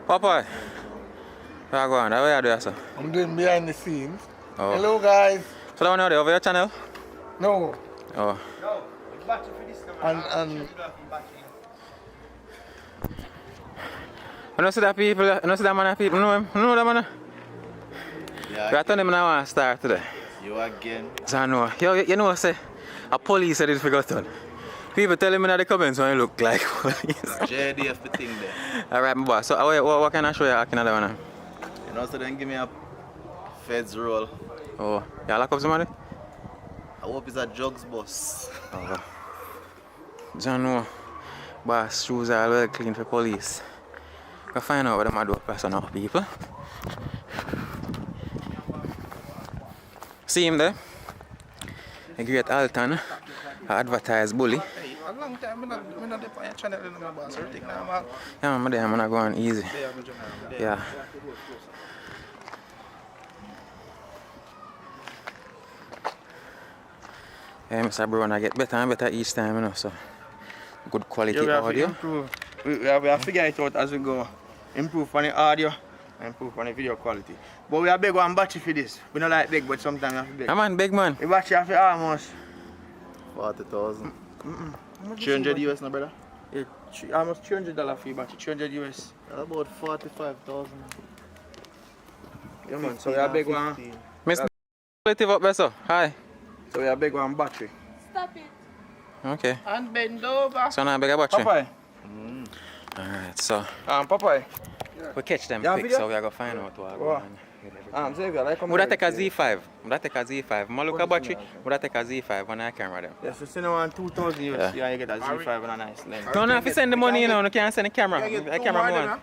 Popeye, where you going? Where you doing, sir? I'm doing behind the scenes. Oh. Hello, guys. So that one out there over your channel? No. Oh. And You know see that people, you know see that man of people, know him? You know that man? Yeah, We are telling him now I want to start today. you again. So I know, you know say, a police said it's forgotten. People tell him in the comments when you look like police. JDF the thing there. Alright, my boss. So what can I show you Ackeen that one? You know, so then give me a feds roll. Oh, you lock up somebody? I hope it's a drugs boss. Oh. John know, boss shoes are well clean for police. Go find out what them do personal people. See him there? A great Alton, advertise bully. a long time, I'm not on your channel anymore, boss. Everything now, Yeah, man, I'm gonna go on easy. Yeah. Yeah, Mr. Brown, I get better and better each time, you know, so good quality audio. We have to figure it out as we go. Improve on the audio, improve on the video quality. But we are big one battery for this. We don't like big, but sometimes we have to big. Yeah, man, big man. The battery have to almost 40,000. 300 US, no brother? almost $300 for your battery, 300 US. About 45,000. Yeah, man. So we are big one. Mr. Quality up there, sir. Hi. So we are big one battery. Stop it. Okay. And bend over. So now big a battery. Popeye. Alright, so Popeye. we catch them Yeah, quick, video? so we are going to find out what Wow. Xavier, like would I take a Z5? Would I take a Z5? I look at battery, would I take a Z5 when I camera them? Yes, so send on 2,000 US, yeah, you get a Z5 and a nice lens. No, no, if you send the money, you know, you can't send the camera. The camera one.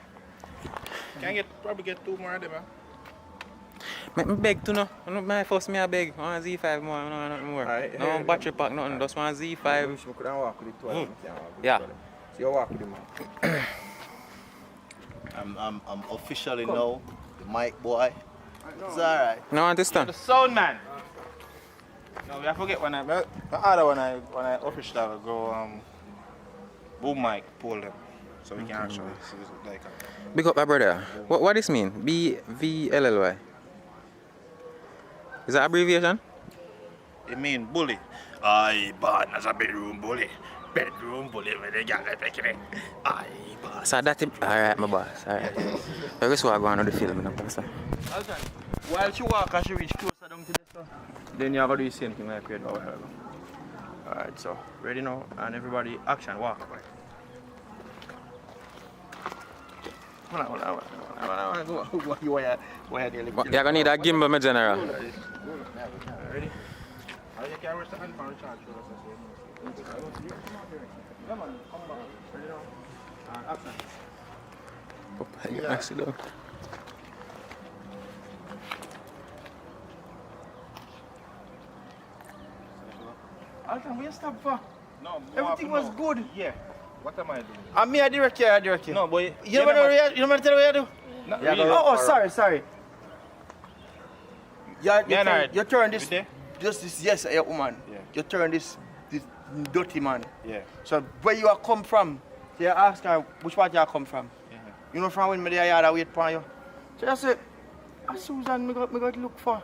Can probably get 2 more of them, Make me beg to know. My first me I beg. I want Z5 more, no, nothing more. Alright, No battery pack, nothing. Just want I Z5. wish we could walk with it twice. Yeah. So you walk with him. I'm officially now the mic boy. It's alright. No, I understand. The sound man. No, we have to get the other one I officially go boom mic pull them. So we can actually see it like Big up my brother. What this mean? BVLLY. Is that abbreviation? It mean bully. I born as a bedroom bully. Bedroom bully with the girl picking it. I born. So that's it. Alright, my boss. Alright. So guess what I go on to the film, you know, Pastor? while she walk and she reach closer down to the store, then you have to do the same thing like we did over here. Alright, so ready now and everybody action, walk. Hold on. Why You're gonna need a gimbal, my general. Ready? You can rest the hand for recharge. Come on, come back. Ready now? Action. Popeye, I sit down. Alton, where you stop for? No, Everything was good. Yeah. What am I doing? I'm me a direct here, No, boy. You never know you never tell what you do? Not Yeah, really. oh, sorry. You turn this, You there? just this, yes, a woman. Yeah. You turn this dirty man. Yeah. So where you are come from? So you ask her which part you are come from. Yeah. You know from when me there I wait for you. So you say, Susan, me got to look for.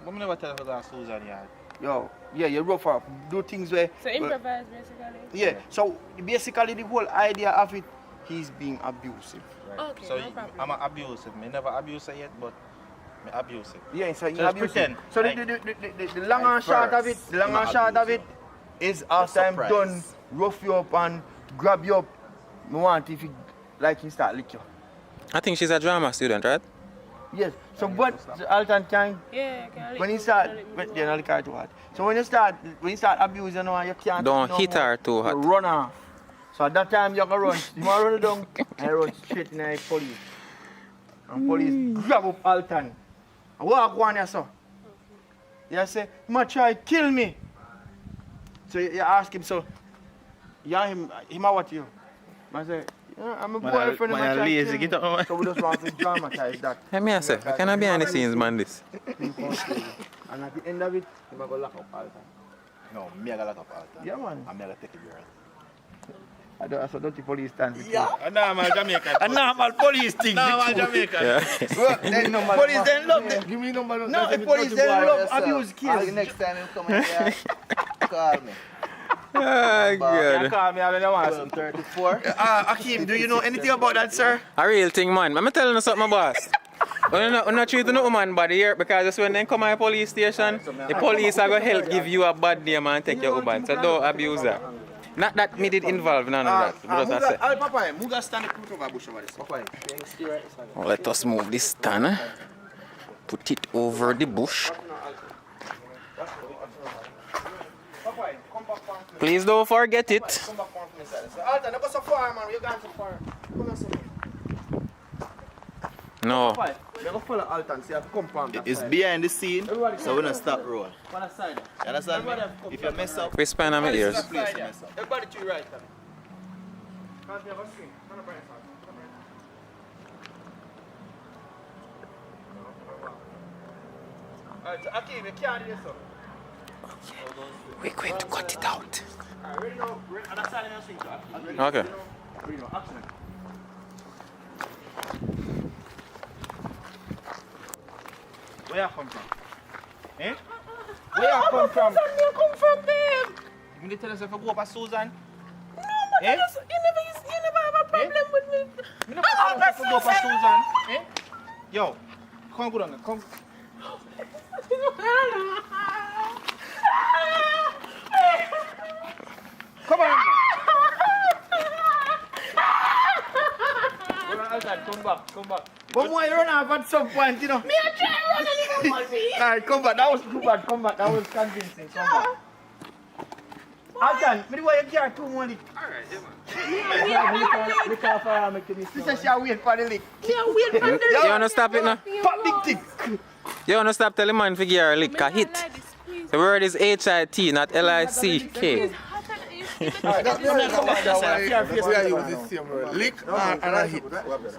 But I never tell her that Susan yard. Yo, yeah, you rough up, do things where. So improvise basically. Yeah. So basically the whole idea of it, he's being abusive. Okay, So no problem. I'm abusive. Me never abuse her yet, but me abusive. Yeah, so Just pretend. So the long and short of it, is after I'm done, rough you up and grab you up. Me want if you like he start lick you. I think she's a drama student, right? Yes. So what Alton can Yeah, can I when lick you you, start can I lick you when more? you know, lick her too hard. So when you start abusing her, you can't Don't no hit more. her too hard. You run off. So at that time you're gonna run. You wanna run down and run straight in the police. And police grab up Alton. And walk one here, so. You say, he might try to kill me. So you ask him, so yeah, him a what you? I say, yeah, I'm a boyfriend, man, try lazy, to get kill me. up. So we just want to dramatize that. Let me say, I cannot be behind the scenes, man, this. And at the end of it, he's going to lock up Alton. No, me I gotta lock up Alton. Yeah, man. I'm gonna take a girl. That's a dirty police stand. Yeah. A normal Jamaican. A normal police thing. Normal Jamaican. Yeah. Police then love them. Give me number. No, the police then love abuse kids. Next time you come in here, call me. Oh, You God. call me, I don't want some. 34. Akeem, do you know anything about that, sir? A real thing, man. I'm telling you something, boss. I'm not treating no woman bad here because just when they come to the police station, the police are going to help give you a bad name and take your woman. So don't abuse her. Not that me did involve none of that. But just I say. Popeye, Muga stand the fruit over bush over this. Oh, let us move this stand. Put it over the bush. Please don't forget it. Come back one from the side. So, Alton, go so far, man. You're going so far. Come on, so far. No. Popeye, you go follow Alton, so you have to come from that It's side. behind the scene, Everybody so we don't stop roll. On that side. You understand me? If you mess up, Whisper in my ears. Everybody to your right. Can't have a screen. Turn the brightness on. Alright, so Ackeen, you can't do this, so. We're going to cut it out. Alright, ready now. On that side of your screen, so. Okay. Ready now. Action. Where you come from? Eh? Where you come from? Where you come from, babe? You need to tell us if you go up as Susan? No, but Eh? you never have a problem with me. You never tell us if you go up as Susan? Eh? Yo, come go down there. Come. Come on. Come back, come back. But why you run off at some point, you know? Me a try run and you don't want me. Alright, come back. That was too bad. Come back. That was convincing. Come back. Alton, me the way you carry too much lick. Alright, yeah, man. Lick off her arm, make you miss. She said she a wait for the lick. Me a wait for the You want to stop it now? Pop big tick. You want to stop telling man to give her a lick a hit? The word is HIT, not LICK. Alright, come back that side. Fear face We are on using the the same word. Lick and a hit.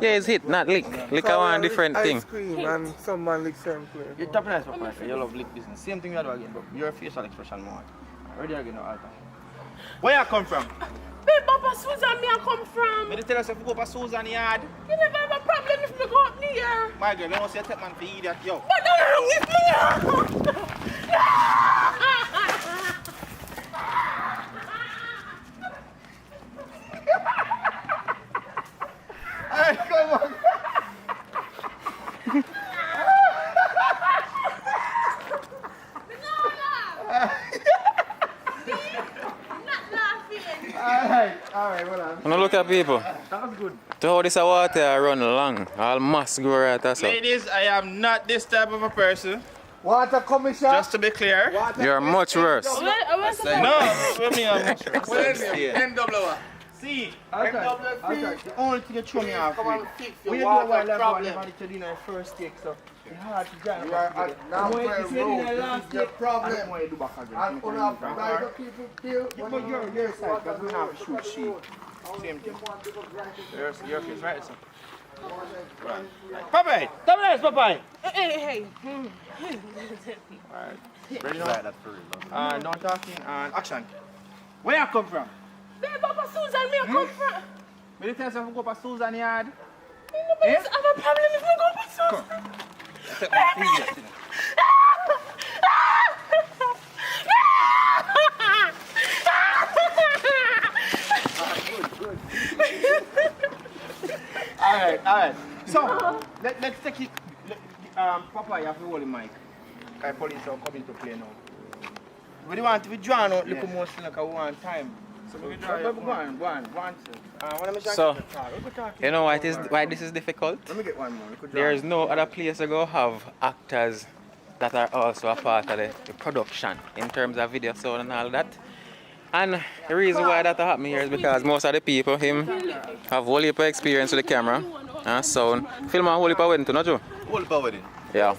Yeah, it's hit, not lick. Lick are one different thing. Ice cream and some man lick same play. You're top nice, Papa. You love lick business. Same thing you do again, but your facial expression more. Ready again now, Alton. Where you come from? Babe, Papa Susan, me a come from. Me tell us if you go up a Susan yard. You never have a problem if me go up near. My girl, you know say you take man for idiot, yo. What wrong with me? Hey, come on. Alright, well done. Now look at people. That was good. To how this water run long. All mass go right as up. Ladies, I am not this type of a person. Water commission. Just to be clear. You're much worse. No, for me, I'm not sure. NWA. See, Okay. The only thing you throw me off Come with. on, fix We your do water while problem. everybody to dinner first take, so it's hard to drive. You are at Nampere Road. This is your problem. I want you to do back again. And Make on it a easy. private people feel. But your side, because we don't have a shoot sheet. Same thing. Your face, right, sir? Popeye! Tell me this, Popeye! Hey. Alright. Ready now? No talking and action. Where you come from? Babe, Papa Susan, me a come from. Me tell us if we go up to Susan yard. Me never have a problem if me go up Susan. Take my idiot, you know. Alright. So, let's take it. Papa, you have to hold the mic. Because police are coming to play now. We don't want to draw out little more like a one time. So we draw it. Go on. So, you know why this is difficult? Let me get one more. We could draw There it. is no other place to go have actors that are also a part of the production in terms of video sound and all that. And the reason why that happened here is because most of the people him have whole heap of experience with the camera and sound. Film a whole heap of wedding too, not Joe? Whole power wedding. Yeah.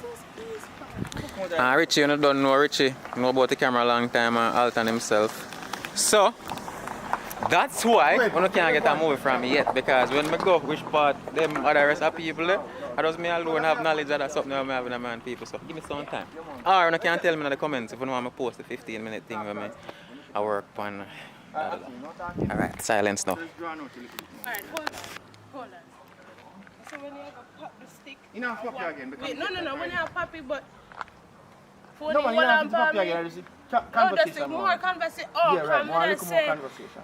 And Richie, you don't know Richie, know about the camera a long time and Alton himself. So, that's why we can't get a movie from me yet, because when we go, which part them other rest of people there, I just me alone have knowledge that that's something I'm having a man people, so give me some time. Or you can tell me in the comments if you want me to post the 15-minute thing with me. I work on Alright, silence now. Just draw out a little bit more. Alright, hold on. So when you have a pop the stick. You know, pop you again. Wait, no. When you have poppy, but. For No, man, you one have to arm pop you for me. again. Just Oh, that's conversation. the more conversation. Oh, Yeah, right. More, a little more say. conversation.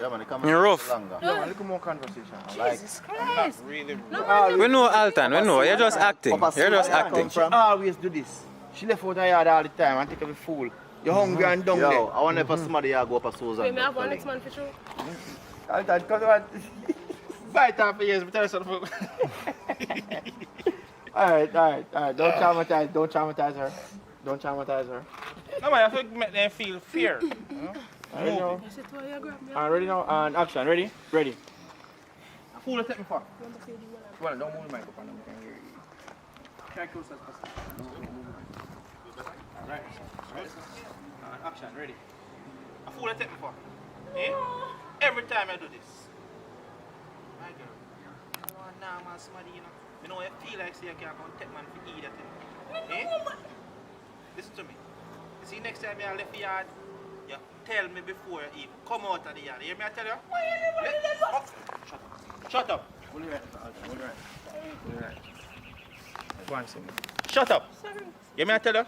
Yeah, man, come You're rough. longer. Yeah, a little more conversation. Jesus Christ. Really. No, man, We know Alton, we know. You're just acting. You're just acting. She always do this. She left out her yard all the time and take up a fool. You're hungry and dumb Yo, there. I wonder if somebody here go up a Susan. wait, me have one next man for sure. Alton, come on. Bite off for years, but tell us something. Alright. Don't traumatize her. Don't traumatize her. No, man, I have to make them feel fear. Already now. You said, "Oh, you grab me." Ready now, and action. Ready? Ready. A fool to take me for. Well, don't move the mic up on them. We can hear you. Try close as possible. Alright. Action. Ready. A fool I take me for. Eh? Every time I do this. My girl. I want now, man, somebody, you know. You know, I feel like say I can't go and take man for eat that thing. Eh? Listen to me. You see, next time you left the yard, you tell me before you even come out of the yard. You hear me? I tell you? Shut up. Hold it right. Go on, sing. Shut up. Sorry. You hear me? I tell you?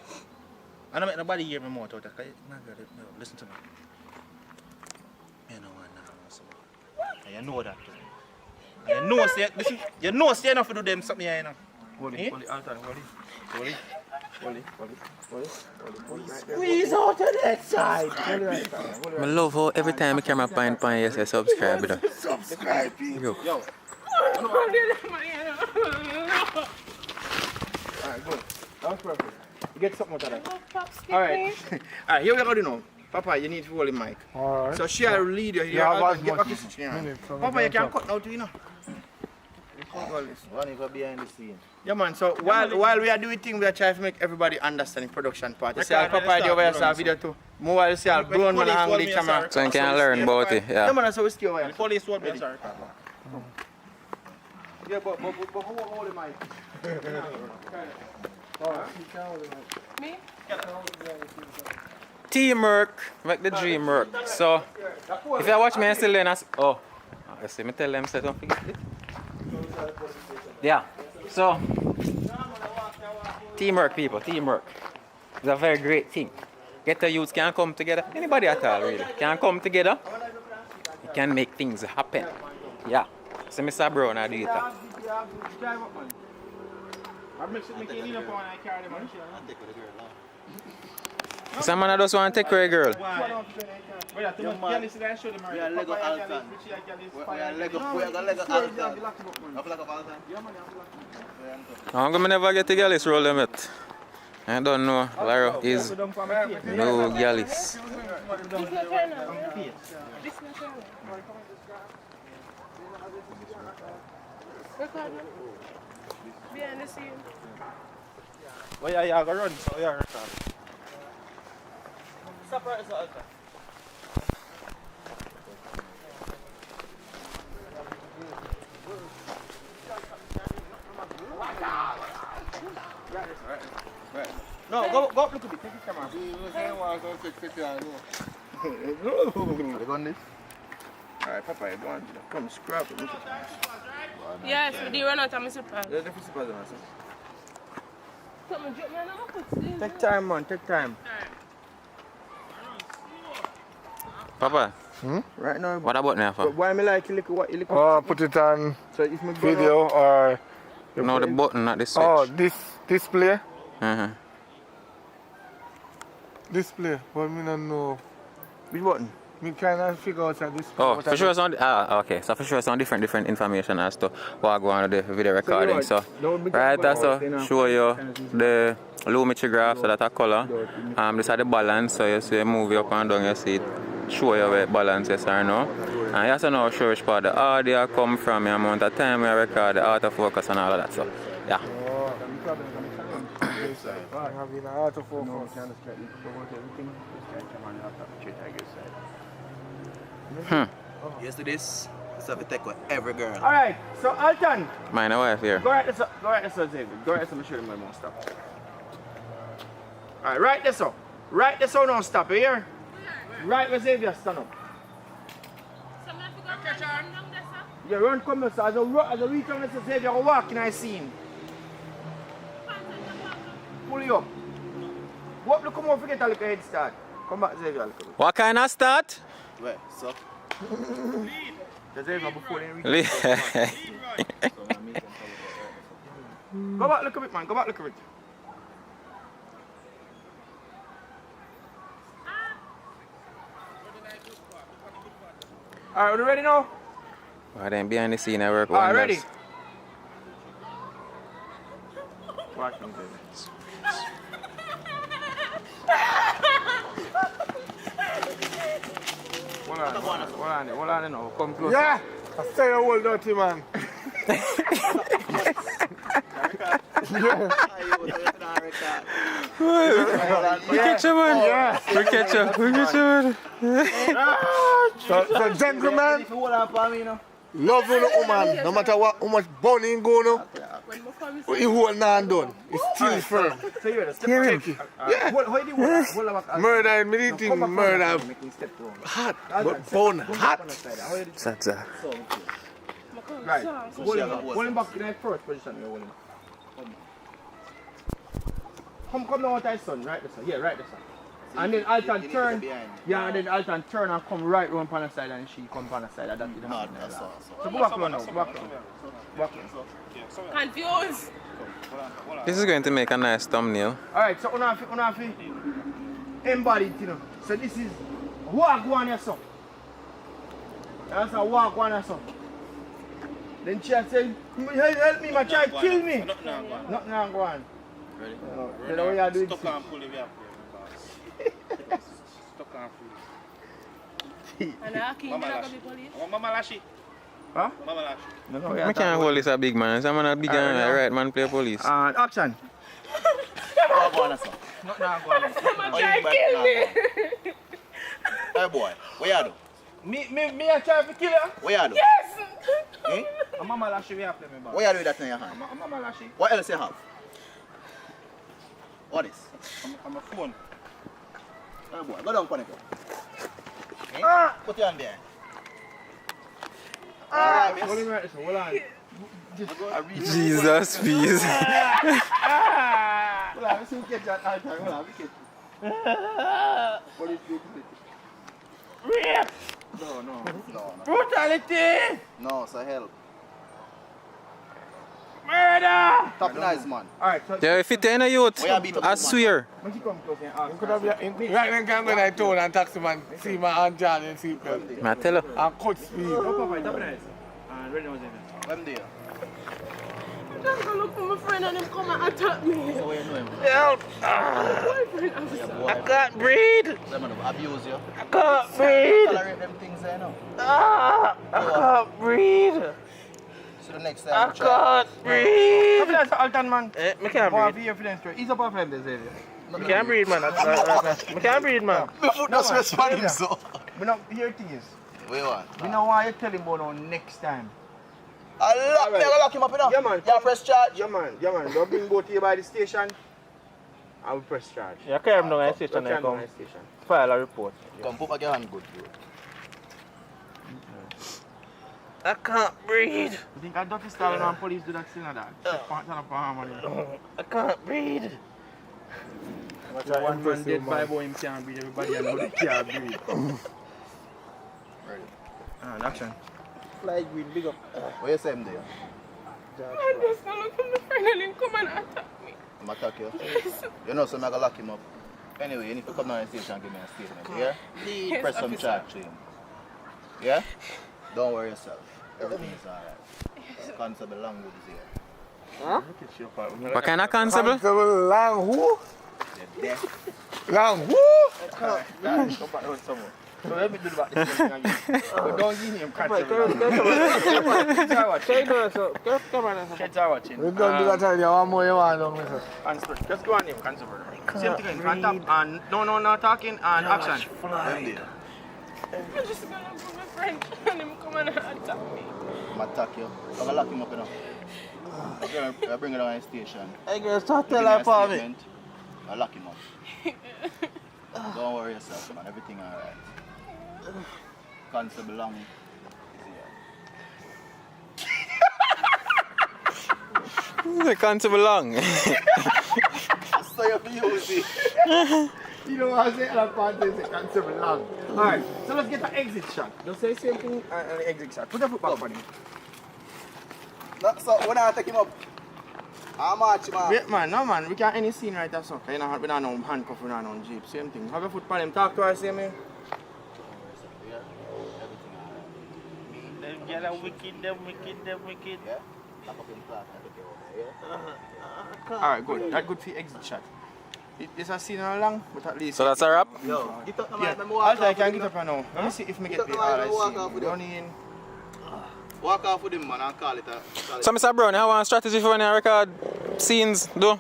I don't make nobody hear me more out of that. My girl, no, listen to me. You know what now, and you know that too. And you know, say, listen, you know, say enough to do them something here, you know. Hold Eh? it, Alton, hold it. Squeeze out to that side. Hold it right, Alton. I love how every time the camera point, you say subscribe. Yo. Yo. Alright, good. That was perfect. You get something out of that. Pop stick, Alright. please. Alright, here we go now. Papa, you need to hold the mic. Alright. So she'll lead you here. Yeah, Alton, what get much back to the minute from Papa, the you can top. cut now too, you know. All this. One is behind the scene. Yeah, man. So while we are doing things, we are trying to make everybody understand the production part. You see, Record Papa, when do they over here, start video too. More while you see, I'll grown man hang the camera. So you can learn about it. Yeah, Yeah. man. So we stay over here. The police want me, sorry. Yeah, but hold the mic. Me? Teamwork, make the dream work. So, if you watch me and still then, I see me tell them, say don't forget it. Yeah. So, teamwork, people, teamwork. It's a very great thing. Get the youths can come together. Anybody at all, really, can come together. You can make things happen. Yeah. So, Mr. Brown, I do it. Some man just want to take care of a girl. We are Lego Alton. We are Lego Alton. I feel like a Alton. I'm gonna never get a girl is roll them it. I don't know. Lara is no girlis. This my turn now. This my turn. Record me. Behind the scene. Well, yeah, I go run. So, yeah, record. Stop right as Alton. No, go up, look at me. Take the camera. You got this? Alright, Papa, you go on. Come, scrap it. Yes, we do run out of my super. There's the physical on us. Something drop me on my foot. Take time, man. Take time. Papa, Right now. what about now? But why me like you look what you look? Or put it on So if me go video or you No, put the it- button, not the switch. Oh, this display, Uh-huh. but me don't know. which button? Me cannot figure out that this. Oh, for sure it's on. Okay. So for sure it's on different information as to what go on with the video recording. So right, that's show you the lumetri graph, so that a color. This is the balance. So you see a movie up and down, you see it show you where balance is or no. And you also know show which part the audio come from, the amount of time we record, the autofocus and all of that. So yeah. Having an autofocus. Yes, to this. This have to take with every girl. Alright, so Alton, My wife here. go right this up, Xavier. Go right this up and show them my mom stop. Alright, right this up. Right this up now, stop, you hear? Right where Xavier stand up. Yeah, run come here, so as I reach on Mr. Xavier, I walk in I scene. Pull you up. What look come over forget a little head start. Come back Xavier a little bit. What kind of start? Where? So? The Xavier before they reach. Le- Go back look a bit man, go back look a bit. Alright, are you ready now? Well, then behind the scene I work Alright, wonders. ready? Watch me, baby. Hold on now, come close. Yeah! I say you hold dirty man. We catch you, man. Yeah. We catch you. We catch you, man. So gentlemen, Hold on for me, you know. love you woman. No matter what, how much bunny you go now, he hold not done. It's still firm. So you ready? Hear him. Yeah. Hold on. Murder, me think murder hot, but bone hot. Satsa. Right. Hold him back in the first position. Hold him. Come down with son, right this side. Yeah, right this side. And then Alton turn. Yeah, and then Alton turn and come right round on the side and she come on the side. That's it. So go back now. Go back now. Confused. This is going to make a nice thumbnail. Alright, so unafi embodied, you know. So this is walk one yourself. That's a walk one yourself. Then she said, help me, my child, kill me. Nothing wrong go on. Ready? Then the way you do it. Stuck and pull it up. Stuck and pull. And Ackeen, Mama you're not Lash. going to be police? Oh, Mama Lashi. Huh? Mama Lash. No, I can't hold this a big man. Someone a big man, right man play police. And action. Nothing wrong go on. Someone try to kill me. Hey boy, what you do? Me a try to kill her. What you do? Yes! Eh? And Mama Lashi we have to me back. What you do with that in your hand? Mama Lashi. What else you have? What is? I'm a phone. Hey boy, go down on it. Eh? Ah! Put your hand there. Ah! Hold him right this way, hold on. Jesus, please. Hold on, let's see who catch that all time. Hold on, we catch. Police do it. Rape! No. Brutality! No, so help. Murder! Top nice man. Alright, so Yeah, if it ain't a youth, Where you beat up I this man? swear. when she come close and ask. Could have been right then can go to town and taxi man see my aunt Jan and see them. I tell you. And cut speed. No, Papa, top nice. And ready now, Xavier. When there? I'm going to look for my friend and him come and attack me. So where you know him? Help! Boyfriend officer. Yeah, boy. I can't breathe. Them man abuse you. I can't breathe. Tolerate them things there now. I can't breathe. So the next time I we try. can't breathe. Confidence, Alton, man. I can't More breathe. be confidence, right? Ease up our friend, Xavier. I can't breathe, man. I can't breathe, man. The foot just responding so. We not hear things. Where you want? We know why you tell him about now next time. I lock me, I lock him up, you know. Yeah, man. You press charge. Yeah, man. Don't bring both here by the station. I will press charge. Yeah, carry him down the station Carry and him come down the station. file a report. Come put back your hand good, bro. I can't breathe. You think a dirty style and police do that still or that? Turn up on harmony. I can't breathe. One man dead by boy, him can't breathe. Everybody I know they can't breathe. Ready. And action. Fly green, big up. Where you say him there? I'm just going to look for my friend and him come and attack me. I'm attack you. You know, so I'm gonna lock him up. Anyway, you need to come down the station and give me a statement, yeah? Yes, Press some officer. charge to him. Yeah? Don't worry yourself. Everything is alright. Constable Langwood is here. What kind of constable? Constable Lang who? You're deaf. Lang who? Come back on someone. So let me do about this thing again. But don't give him constable. Kids are watching. We don't do that idea. One more you want to do. Constable. Just go on him, constable. Same thing in front up and no talking and action. Them there. I'm just going to look for my friend and him come and attack me. I'm attack you. I'm gonna lock him up, you know. I'll bring it down the station. I guess start Give tell me her a for me. statement. I'll lock him up. Don't worry yourself, man. Everything alright. Constable Long is here. It can't belong. So you use it. You know what I'm saying? That part is it can't seven long. Alright, so let's get an exit shot. Just say same thing and an exit shot. Put the foot back on him. So when I take him up, how much, man? Wait, man, no man, we can't any scene right there, so. We don't have no handcuff, we don't have no jeep. Same thing. Have your foot on him, talk to us, see me. Them girls are wicked, them wicked. Yeah? Tap up in class, I take it over, yeah? Alright, good. That's good for exit shot. It's a scene along, but at least. So that's a wrap? Yo, get up the Yeah, man, let me walk I off can with get him. up now. Let me see if me Get get up the the man, all let me walk I off see. with him. Run in. Walk off with him, man, and call it a... So Mr. Brown, how one strategy for when you record scenes do?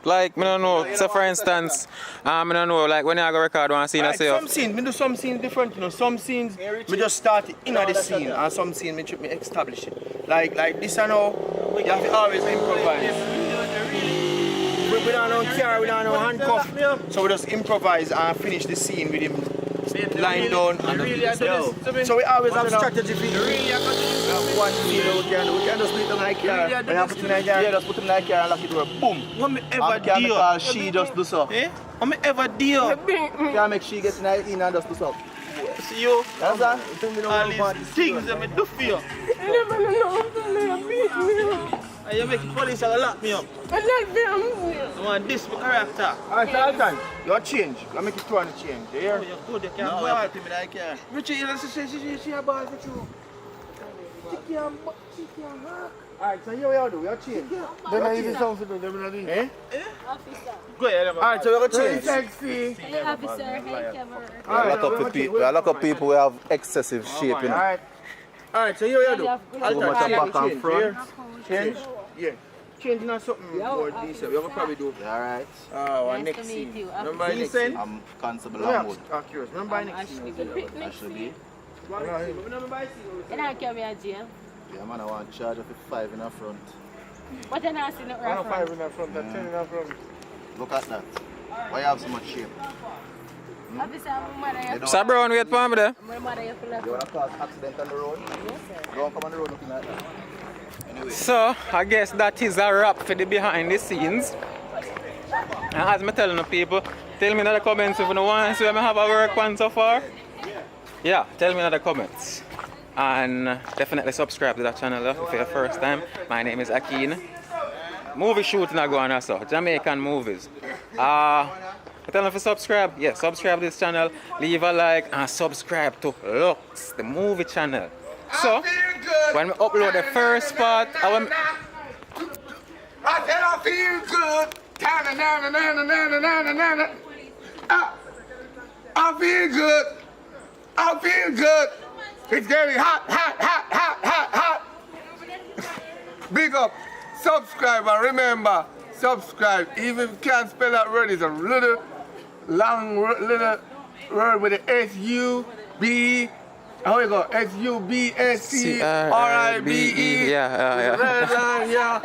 Like, I don't know, so for instance, I don't know, like when you go record one scene, I Right, say, some scenes, me do some scenes different, you know. Some scenes, me just start it in the scene, and some scenes, me establish it. Like this, I know, you have to always improvise. We don't know car, we don't know handcuff, so we just improvise and finish the scene with him lying down. So we always have strategy for one scene we can just put it in my car. When you put it in my car, Yeah, just put him in the car and lock it door, boom. What me ever And can do? call she just do so. Eh? What me ever do? Can make she get in and just do so. See you? You understand? All these things that me do for you. I never know how to beat me. And you make the police and lock me up. I like them. I want this for character. Alright, so Alton, you change. I make it 2 and change. You hear? Oh, you're good, you can't No, go I out. put him in the car. Richie, she a ball for you. Alright, so here we are do. You change. Then I even sound to do, then I do. Eh? Officer. Go ahead, man. Alright, so we're gonna change. Sexy. Hey, officer. Hey, camera. Alright, A lot of people who have excessive shape, you know. Alright. Alright, so here we are do. Too much of back and front. Change. Yeah. Changing on something more decent. We're gonna probably do. Alright. Our Nice next to scene. meet you. Remember next Decent. scene? I'm Constable Yeah, Longwood. curious. Remember next Ashley. scene? Ashley B. And I carry me a jail. Yeah, man, I want to charge of 5 in the front. What an ass in the I have 5 reference. in the front, and 10 in the front. Look at that. Why you have so much shape? Officer, my mother, They you don't- Mr. Brown, wait for me there. my mother, you feel like. You want to cause accident on the road? Yes, sir. Don't come on the road looking like that. Anyway. So, I guess that is a wrap for the behind the scenes. And as I'm telling the people, tell me in the comments if you want to see me have a work one so far. Yeah, tell me in the comments. And definitely subscribe to that channel if it's your first time. My name is Ackeen. Movie shooting are going on, so Jamaican movies. Tell them to subscribe. Yeah, subscribe to this channel, leave a like, and subscribe to Lux, the movie channel. So, when we upload the first part, I said I feel good. I feel good. I feel good. It's getting hot, hot, hot, hot, hot, hot. Big up. Subscribe and remember, subscribe. Even if you can't spell that word, it's a little long little word with the S-U-B. How you go? S-U-B-S-C-R-I-B-E. Yeah. Red line, yeah.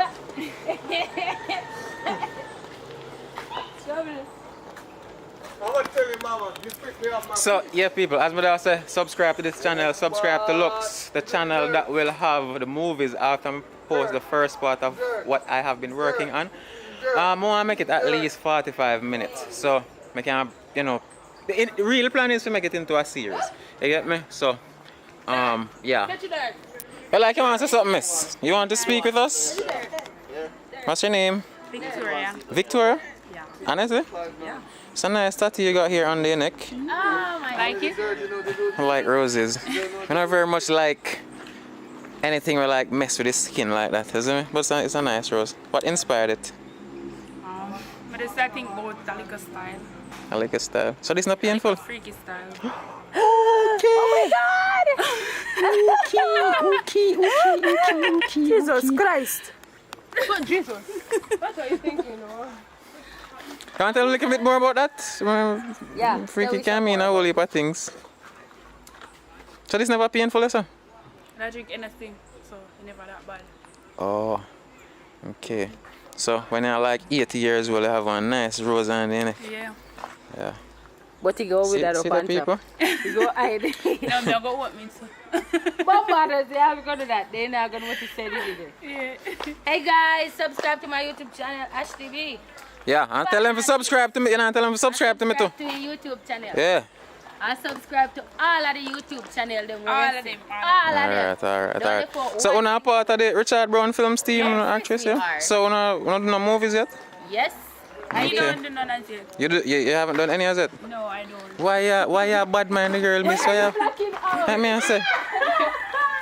I'm gonna tell you, mama, you pick me up, my So, yeah, people, as I say, subscribe to this channel, subscribe to Lux, the channel that will have the movies after I post the first part of what I have been working on. I want to make it at least 45 minutes. So, I can, you know, the real plan is to make it into a series. You get me? So, yeah. Get you there. Well, like you want to say something, miss? You want to speak with us? What's your name? Victoria. Victoria? Yeah. Honestly? Yeah. It's a nice tattoo you got here on your neck. Oh my. Like it? I like roses. I don't very much like anything with like mess with the skin like that, isn't it? But it's a nice rose. What inspired it? But it's I think about a little style. I like a style. So this not painful? Freaky style. Jesus Christ. What Jesus? What are you thinking, no? Can you tell a little bit more about that? Yeah. Freaky can mean a whole heap of things. So this never painful, sir? I drink anything, so it's never that bad. Oh, okay. So when you're like 80 years old, you have a nice rose on the neck. Yeah. Yeah. But he go with that up See the on people? top. He go hide. No, I'm not going to what means. But matters, they have to do that. They're not going to what he said he did. Yeah. Hey guys, subscribe to my YouTube channel, Ash TV. Yeah, and tell them to subscribe to me. You know, tell them to subscribe to me too. Subscribe to your YouTube channel. Yeah. And subscribe to all of the YouTube channel. All of them. Alright. So, you're part of the Richard Brown Films team, Yes, actress, we yeah? are. So, you don't do no movies yet? Yes. I Okay. don't do none as yet. You haven't done any of it? No, I don't. Why you bad man, the girl, miss? Why you? Let me say.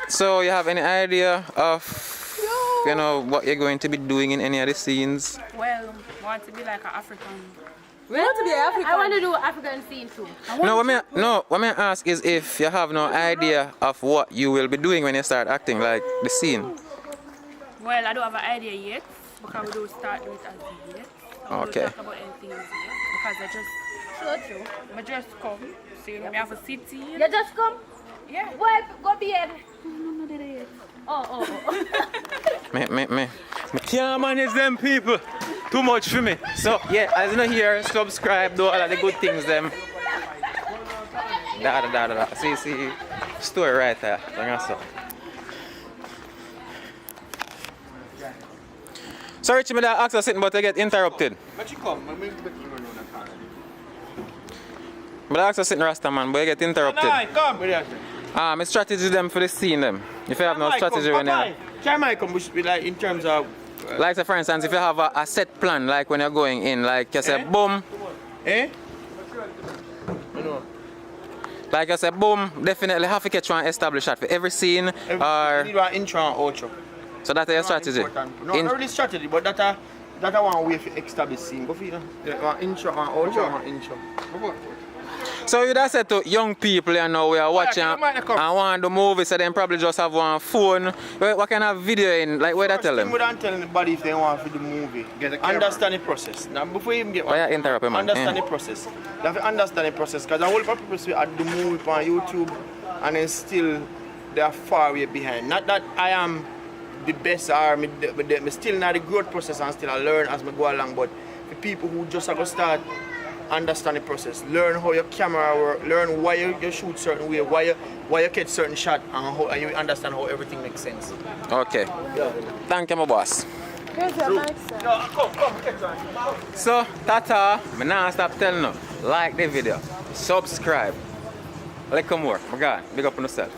So, you have any idea of, you know, what you're going to be doing in any of the scenes? Well, I want to be like an African. We want to be African. I want to do African scene too. What I ask is if you have no idea of what you will be doing when you start acting, like the scene. Well, I don't have an idea yet because we don't start with as yet. I Okay. don't talk about anything as yet because I just come. So you know, I have a city. You just come? Yeah. Boy, go bed. Oh. Me can't manage them people. Too much for me. So yeah, as you know here, subscribe, do all of the good things them. Da. See, story right there. So Richie, me that ask her sitting but I get interrupted. But I ask her sitting Rasta man, but I get interrupted. My strategy them for the scene them. If you have no strategy when you Can I come be like in terms of like say for instance if you have a set plan like when you're going in, like you say boom. Like I said, boom, definitely have to catch one established shot for every scene or you need one intro and outro. so that's your strategy. No, not really strategy, but that one way to establish scene. Go for it. One intro and outro, one intro. So you that said to young people you know we are watching and want the movie, so then probably just have one phone. What kind of video in, like what I tell them? We don't tell anybody if they want for the movie. Understand the process. Now before you even get one, Why you interrupt him, man? understand the process. You have to understand the process because a whole lot of people see at the movie on YouTube and then still they are far way behind. Not that I am the best or me still not the growth process and still I learn as I go along, but the people who just are going to start understand the process, learn how your camera works, learn why you shoot certain way, why you catch certain shot, and you understand how everything makes sense. Okay. Thank you, my boss. Here's your mic, sir. Come, catch one. So, tata, I not stop telling you, like the video, subscribe, like more. My God, big up on yourself.